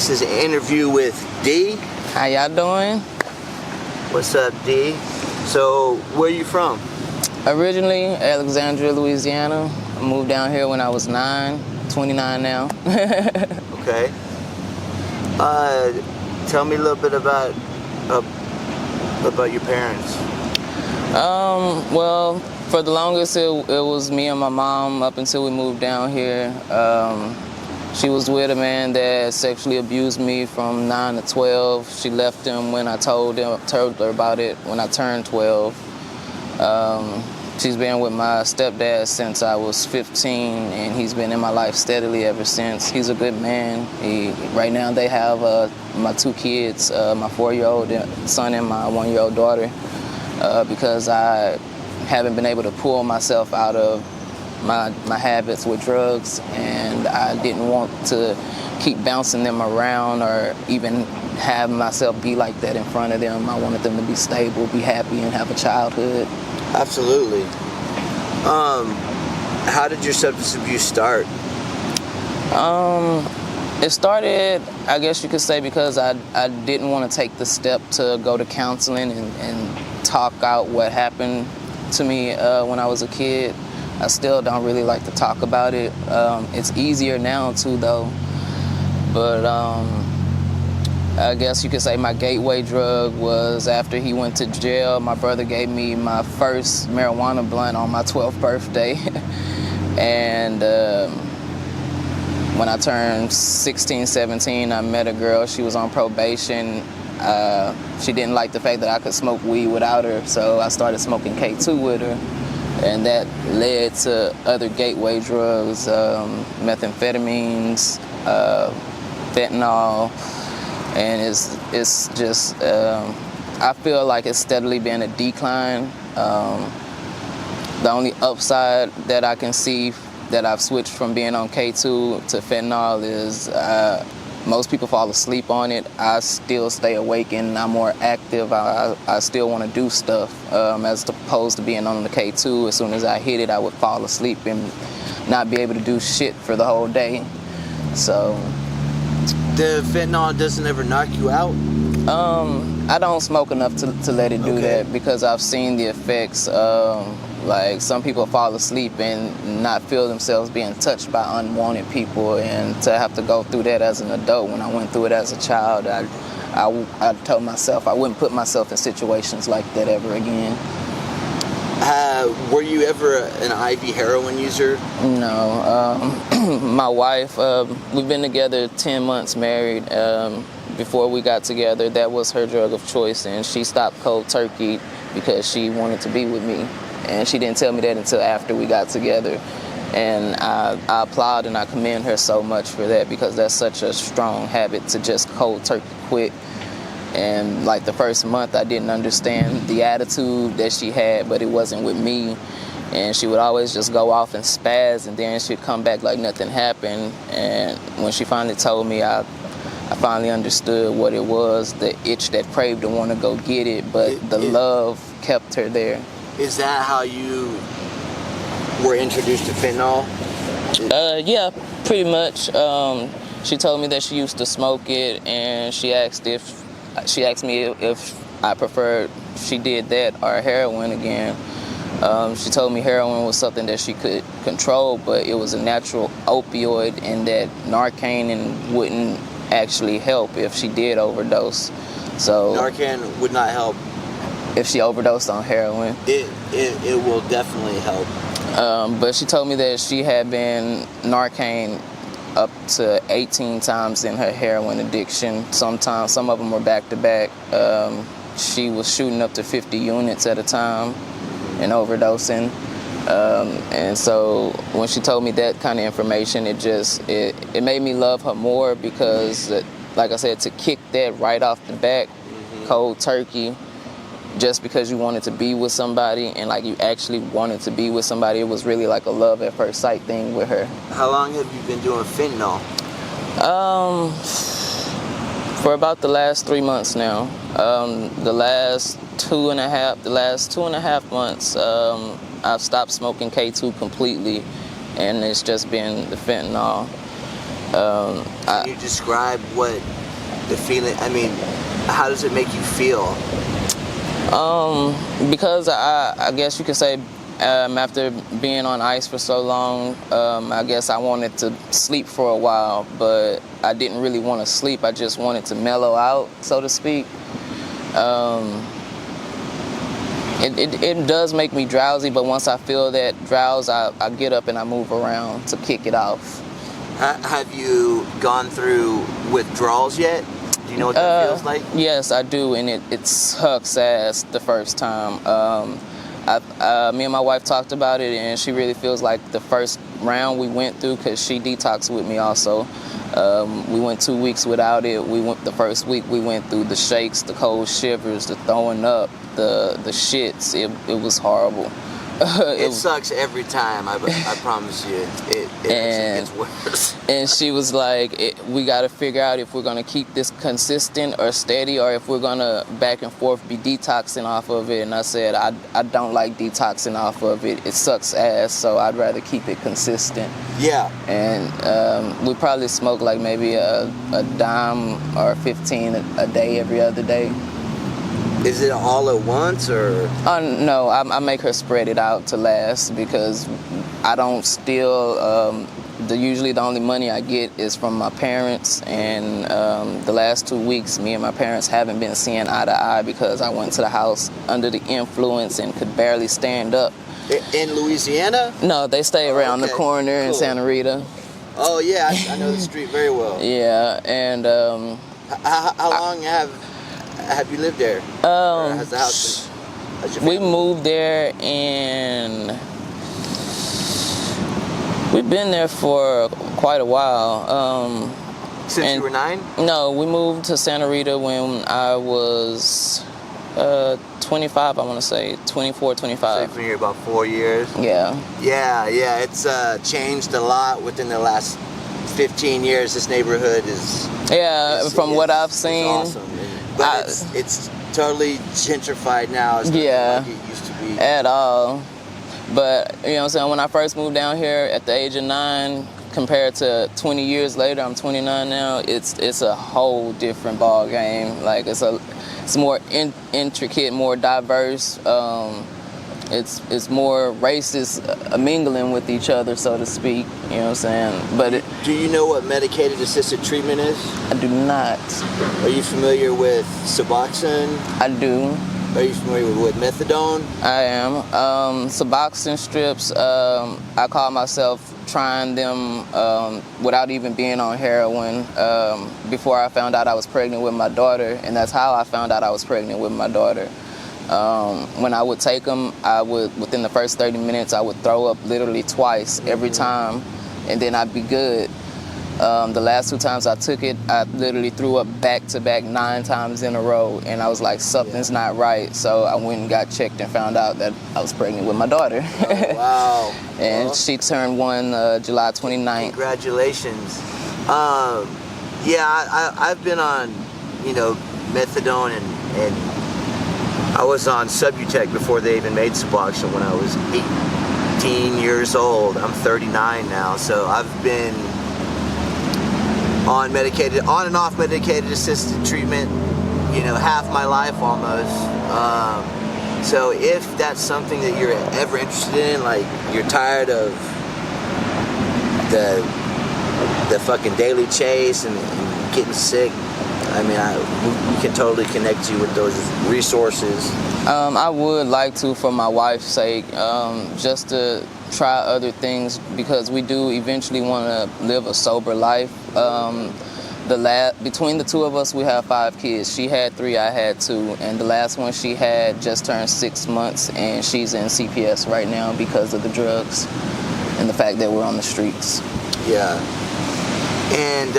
This is an interview with D. How y'all doing? What's up, D? So, where you from? Originally, Alexandria, Louisiana. I moved down here when I was 29 now. Okay. Tell me a little bit about your parents. Well, for the longest, it was me and my mom up until we moved down here. She was with a man that sexually abused me from 9 to 12. She left him when I told her about it when I turned 12. She's been with my stepdad since I was 15, and he's been in my life steadily ever since. He's a good man. Right now they have my 2 kids, my 4-year-old son and my 1-year-old daughter, because I haven't been able to pull myself out of my habits with drugs, and I didn't want to keep bouncing them around or even have myself be like that in front of them. I wanted them to be stable, be happy, and have a childhood. Absolutely. How did your substance abuse start? It started, I guess you could say, because I didn't want to take the step to go to counseling and talk out what happened to me when I was a kid. I still don't really like to talk about it. It's easier now too, though. But I guess you could say my gateway drug was after he went to jail. My brother gave me my first marijuana blunt on my 12th birthday. And when I turned 16, 17, I met a girl. She was on probation. She didn't like the fact that I could smoke weed without her, so I started smoking K2 with her. And that led to other gateway drugs, methamphetamines, fentanyl, and it's just, I feel like it's steadily been a decline. The only upside that I can see that I've switched from being on K2 to fentanyl is most people fall asleep on it. I still stay awake and I'm more active. I still want to do stuff as opposed to being on the K2. As soon as I hit it, I would fall asleep and not be able to do shit for the whole day. So The fentanyl doesn't ever knock you out? I don't smoke enough to let it do that, because I've seen the effects. Like, some people fall asleep and not feel themselves being touched by unwanted people, and to have to go through that as an adult when I went through it as a child, I told myself I wouldn't put myself in situations like that ever again. Were you ever an IV heroin user? No. My wife, we've been together 10 months married. Before we got together, that was her drug of choice, and she stopped cold turkey because she wanted to be with me. And she didn't tell me that until after we got together. And I applaud and I commend her so much for that, because that's such a strong habit to just cold turkey quit. And like the first month, I didn't understand the attitude that she had, but it wasn't with me. And she would always just go off and spaz, and then she'd come back like nothing happened. And when she finally told me, I finally understood what it was, the itch that craved to want to go get it, but the love kept her there. Is that how you were introduced to fentanyl? Yeah, pretty much. She told me that she used to smoke it, and she asked me if I preferred she did that or heroin again. She told me heroin was something that she could control, but it was a natural opioid, and that Narcan wouldn't actually help if she did overdose. So Narcan would not help. If she overdosed on heroin, it will definitely help. But she told me that she had been Narcan up to 18 times in her heroin addiction. Sometimes, some of them were back to back. She was shooting up to 50 units at a time and overdosing. And so when she told me that kind of information, it made me love her more, because, like I said, to kick that right off the back, cold turkey, just because you wanted to be with somebody, and like you actually wanted to be with somebody, it was really like a love at first sight thing with her. How long have you been doing fentanyl? For about the last 3 months now. The last two and a half months, I've stopped smoking K2 completely, and it's just been the fentanyl. Can you describe what the feeling? I mean, how does it make you feel? Because I guess you could say after being on ice for so long, I guess I wanted to sleep for a while, but I didn't really want to sleep. I just wanted to mellow out, so to speak. It does make me drowsy, but once I feel that drowse, I get up and I move around to kick it off. Have you gone through withdrawals yet? Do you know what that feels like? Yes, I do, and it sucks ass the first time. Me and my wife talked about it, and she really feels like the first round we went through, because she detoxed with me also. We went 2 weeks without it. The first week we went through the shakes, the cold shivers, the throwing up, the shits. It was horrible. It sucks every time. I promise you. It gets worse. And she was like, we got to figure out if we're going to keep this consistent or steady, or if we're going to back and forth be detoxing off of it. And I said, I don't like detoxing off of it. It sucks ass, so I'd rather keep it consistent. Yeah. And we probably smoke like maybe a dime or 15 a day every other day. Is it all at once, or? No, I make her spread it out to last, because I don't steal. Usually the only money I get is from my parents, and the last 2 weeks, me and my parents haven't been seeing eye to eye because I went to the house under the influence and could barely stand up. In Louisiana? No, they stay around the corner in Cool. Santa Rita. Oh yeah, I know the street very well. Yeah, and how long have you lived there? Or has the house been, we moved there, and we've been there for quite a while. Since you were 9? No, we moved to Santa Rita when I was 25, I want to say, 24, 25. So you've been here about 4 years? Yeah. Yeah, it's changed a lot within the last 15 years. This neighborhood is... From what I've seen. Awesome. But it's totally gentrified now. It's not like it used to be. At all. But, you know what I'm saying, when I first moved down here at the age of 9, compared to 20 years later, I'm 29 now, it's a whole different ball game. Like, it's more intricate, more diverse. It's more races mingling with each other, so to speak. You know what I'm saying? But do you know what medicated assisted treatment is? I do not. Are you familiar with Suboxone? I do. Are you familiar with methadone? I am. Suboxone strips, I call myself trying them without even being on heroin before I found out I was pregnant with my daughter, and that's how I found out I was pregnant with my daughter. When I would take them, within the first 30 minutes, I would throw up literally twice every time, and then I'd be good. The last 2 times I took it, I literally threw up back-to-back 9 times in a row, and I was like, something's not right. So I went and got checked and found out that I was pregnant with my daughter. Oh, wow. And she turned 1 July 29th. Congratulations. I've been on, methadone, and I was on Subutex before they even made Suboxone when I was 18 years old. I'm 39 now, so I've been on and off medicated assisted treatment, half my life almost. So if that's something that you're ever interested in, like you're tired of the fucking daily chase and getting sick, I mean, we can totally connect you with those resources. I would like to, for my wife's sake, just to try other things, because we do eventually want to live a sober life. Between the two of us, we have 5 kids. She had 3, I had 2, and the last one she had just turned 6 months, and she's in CPS right now because of the drugs and the fact that we're on the streets. Yeah. And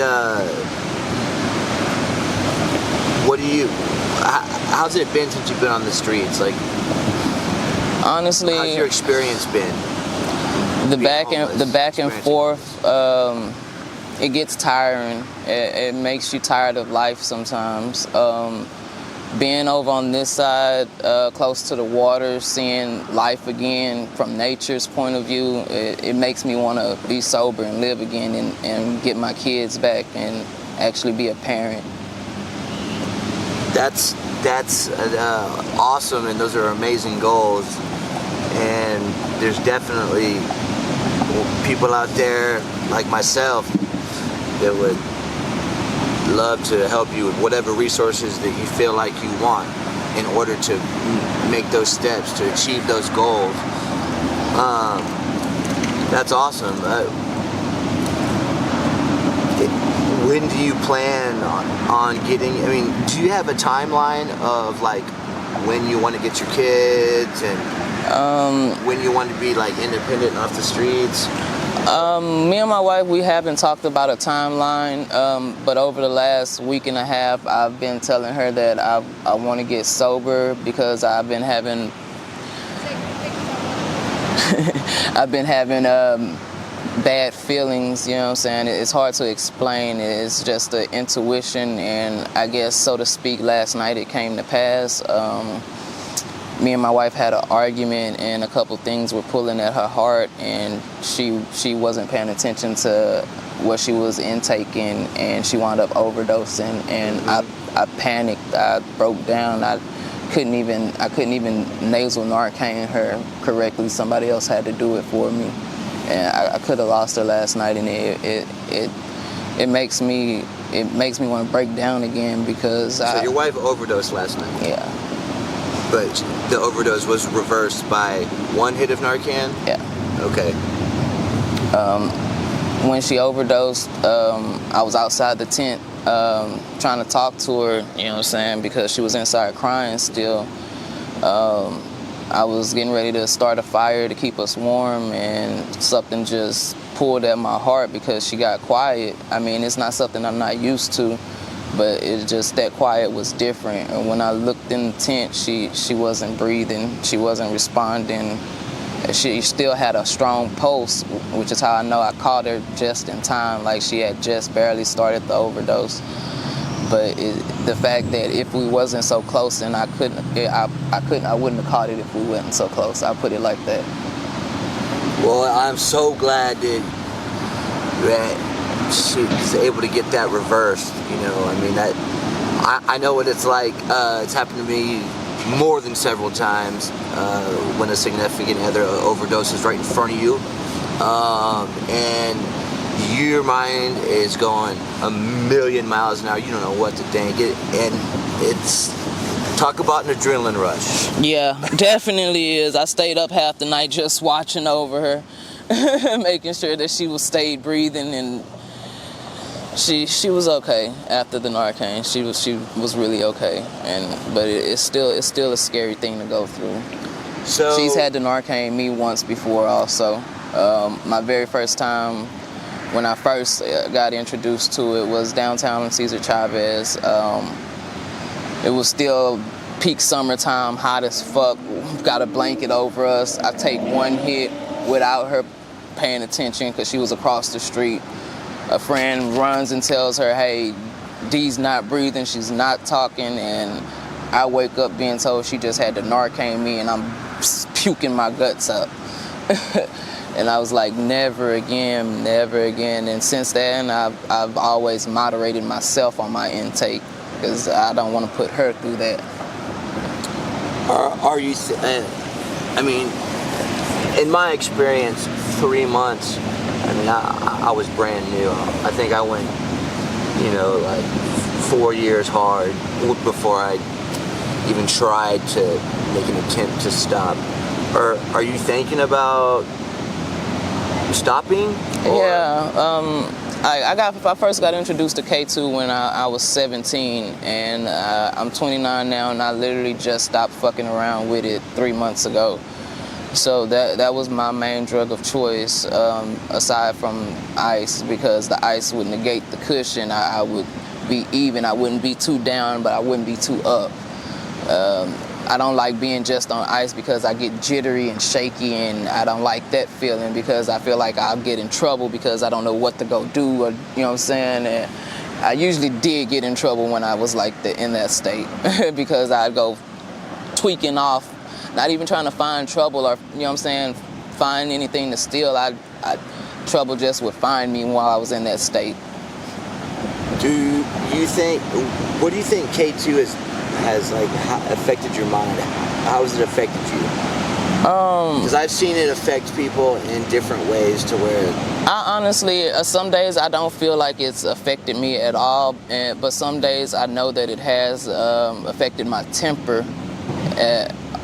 how's it been since you've been on the streets? Like, honestly, how's your experience been? The back and forth, it gets tiring. It makes you tired of life sometimes. being over on this side, close to the water, seeing life again from nature's point of view, it makes me want to be sober and live again and get my kids back and actually be a parent. That's awesome, and those are amazing goals. And there's definitely people out there like myself that would love to help you with whatever resources that you feel like you want in order to make those steps to achieve those goals. That's awesome. When do you plan on getting, I mean, do you have a timeline of like when you want to get your kids and when you want to be like independent off the streets? Me and my wife, we haven't talked about a timeline, but over the last week and a half, I've been telling her that I want to get sober because I've been having bad feelings, you know what I'm saying? It's hard to explain. It's just the intuition, and I guess, so to speak, last night it came to pass. Me and my wife had an argument, and a couple things were pulling at her heart, and she wasn't paying attention to what she was intaking, and she wound up overdosing. And I panicked. I broke down. I couldn't even nasal Narcan her correctly. Somebody else had to do it for me, and I could have lost her last night. And it makes me want to break down again because So your wife overdosed last night. Yeah. But the overdose was reversed by one hit of Narcan? Yeah. Okay. When she overdosed, I was outside the tent trying to talk to her, you know what I'm saying, because she was inside crying still. I was getting ready to start a fire to keep us warm, and something just pulled at my heart because she got quiet. I mean, it's not something I'm not used to, but it's just that quiet was different. And when I looked in the tent, she wasn't breathing, she wasn't responding. She still had a strong pulse, which is how I know I caught her just in time, like she had just barely started the overdose. But the fact that if we wasn't so close, then I wouldn't have caught it if we wasn't so close. I put it like that. Well, I'm so glad that she was able to get that reversed. You know, I mean, I know what it's like. It's happened to me more than several times when a significant other overdoses right in front of you, and your mind is going a million miles an hour. You don't know what to think. And it's, talk about an adrenaline rush. Yeah, definitely is. I stayed up half the night just watching over her, making sure that she stayed breathing, and she was okay after the Narcan. She was really okay, but it's still a scary thing to go through. So She's had the Narcan me once before also. My very first time when I first got introduced to it was downtown in Cesar Chavez. It was still peak summertime, hot as fuck, got a blanket over us. I take one hit without her paying attention because she was across the street. A friend runs and tells her, hey, Dee's not breathing, she's not talking, and I wake up being told she just had to Narcan me, and I'm puking my guts up. And I was like, never again, never again. And since then, I've always moderated myself on my intake because I don't want to put her through that. Are you, I mean, in my experience, 3 months, I mean, I was brand new. I think I went, like 4 years hard before I even tried to make an attempt to stop. Or are you thinking about stopping? Or? Yeah, I first got introduced to K2 when I was 17, and I'm 29 now, and I literally just stopped fucking around with it 3 months ago. So that was my main drug of choice, aside from ice, because the ice would negate the cushion. I would be even. I wouldn't be too down, but I wouldn't be too up. I don't like being just on ice because I get jittery and shaky, and I don't like that feeling because I feel like I'll get in trouble because I don't know what to go do, or you know what I'm saying. I usually did get in trouble when I was like in that state because I'd go tweaking off, not even trying to find trouble or, you know what I'm saying, find anything to steal. Trouble just would find me while I was in that state. What do you think K2 has like affected your mind? How has it affected you? Because I've seen it affect people in different ways to where... I honestly, some days I don't feel like it's affected me at all, but some days I know that it has affected my temper.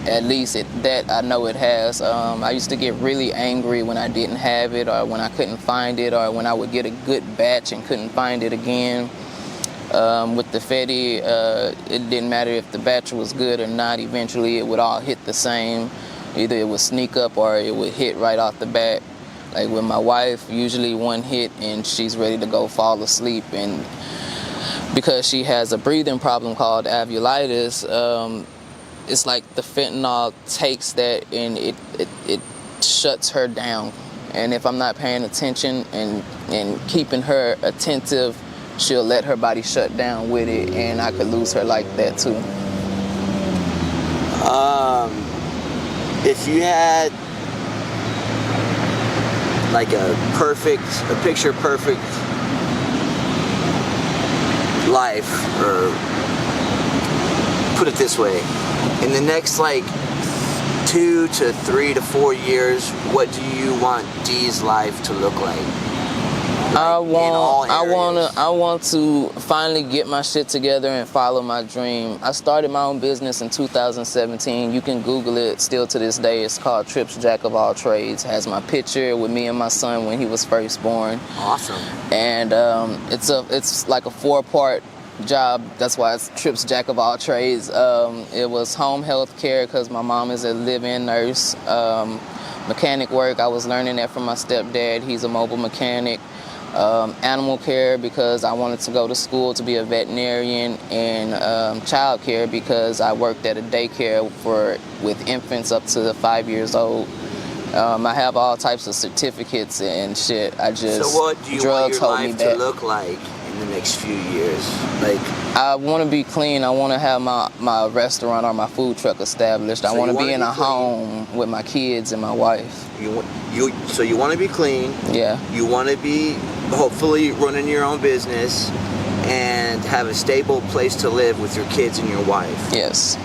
At least that I know it has. I used to get really angry when I didn't have it, or when I couldn't find it, or when I would get a good batch and couldn't find it again. With the Fetty, it didn't matter if the batch was good or not. Eventually it would all hit the same. Either it would sneak up or it would hit right off the bat. Like with my wife, usually one hit and she's ready to go fall asleep. And because she has a breathing problem called alveolitis, it's like the fentanyl takes that and it shuts her down. And if I'm not paying attention and keeping her attentive, she'll let her body shut down with it, and I could lose her like that too. If you had like a picture perfect life, or put it this way, in the next like 2 to 3 to 4 years, what do you want Dee's life to look like? I want to finally get my shit together and follow my dream. I started my own business in 2017. You can Google it still to this day. It's called Trips Jack of All Trades. It has my picture with me and my son when he was first born. Awesome. And it's like a 4-part job. That's why it's Trips Jack of All Trades. It was home health care because my mom is a live-in nurse. Mechanic work, I was learning that from my stepdad. He's a mobile mechanic. Animal care because I wanted to go to school to be a veterinarian, and child care because I worked at a daycare with infants up to 5 years old. I have all types of certificates and shit. So what do you want your life to look like in the next few years? Like, I want to be clean. I want to have my restaurant or my food truck established. I want to be in a home with my kids and my wife. So you want to be clean. Yeah. You want to be hopefully running your own business and have a stable place to live with your kids and your wife. Yes.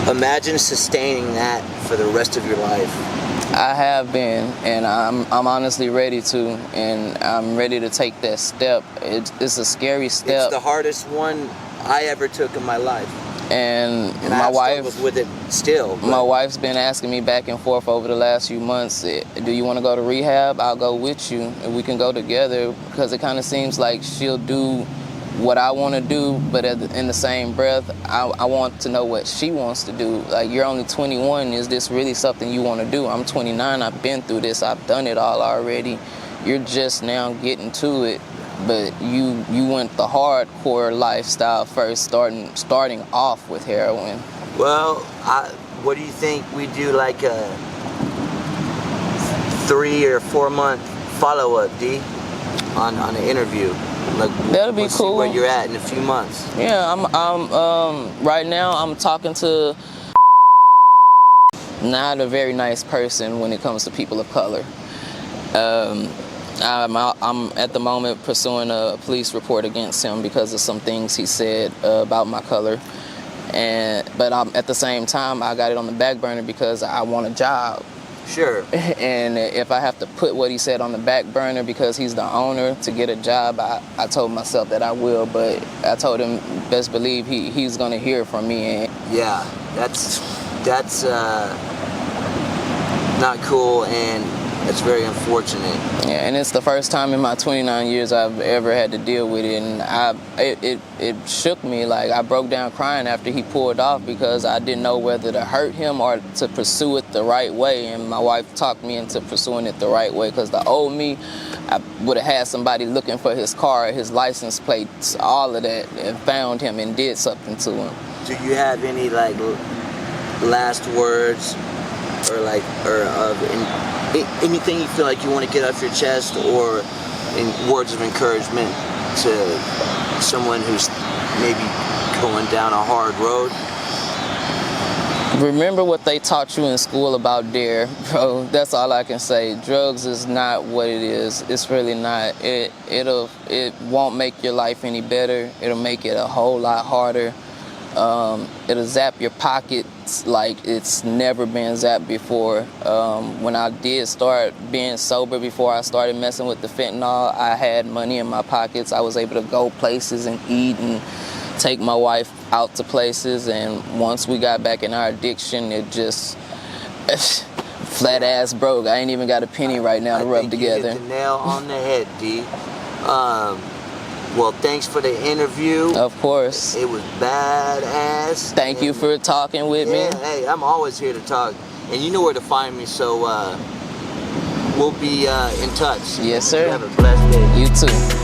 Imagine sustaining that for the rest of your life. I have been, and I'm honestly ready to, and I'm ready to take that step. It's a scary step. It's the hardest one I ever took in my life. And my wife struggles with it still. My wife's been asking me back and forth over the last few months, do you want to go to rehab? I'll go with you, and we can go together, because it kind of seems like she'll do what I want to do, but in the same breath, I want to know what she wants to do. Like, you're only 21. Is this really something you want to do? I'm 29. I've been through this. I've done it all already. You're just now getting to it. But you went the hardcore lifestyle first, starting off with heroin. Well, what do you think we do, like a 3 or 4 month follow-up, D, on an interview? Like, that'll be cool. See where you're at in a few months. Yeah, I'm right now I'm talking to not a very nice person when it comes to people of color. I'm at the moment pursuing a police report against him because of some things he said about my color, but at the same time I got it on the back burner because I want a job. Sure. And if I have to put what he said on the back burner because he's the owner to get a job, I told myself that I will, but I told him best believe he's gonna hear from me. Yeah, that's not cool, and it's very unfortunate. Yeah, and it's the first time in my 29 years I've ever had to deal with it, and it shook me. Like, I broke down crying after he pulled off because I didn't know whether to hurt him or to pursue it the right way, and my wife talked me into pursuing it the right way, because the old me, I would have had somebody looking for his car, his license plates, all of that, and found him and did something to him. Do you have any, like, last words or anything you feel like you want to get off your chest, or in words of encouragement to someone who's maybe going down a hard road? Remember what they taught you in school about dare, bro. That's all I can say. Drugs is not what it is. It's really not. It won't make your life any better. It'll make it a whole lot harder. It'll zap your pockets like it's never been zapped before. When I did start being sober, before I started messing with the fentanyl, I had money in my pockets. I was able to go places and eat and take my wife out to places, and once we got back in our addiction, it just flat ass broke. I ain't even got a penny right now to rub together. You hit the nail on the head, D. Well, thanks for the interview. Of course. It was badass. Thank you for talking with me. Yeah, hey, I'm always here to talk. And you know where to find me, so we'll be in touch. Yes, sir. You have a blessed day. You too.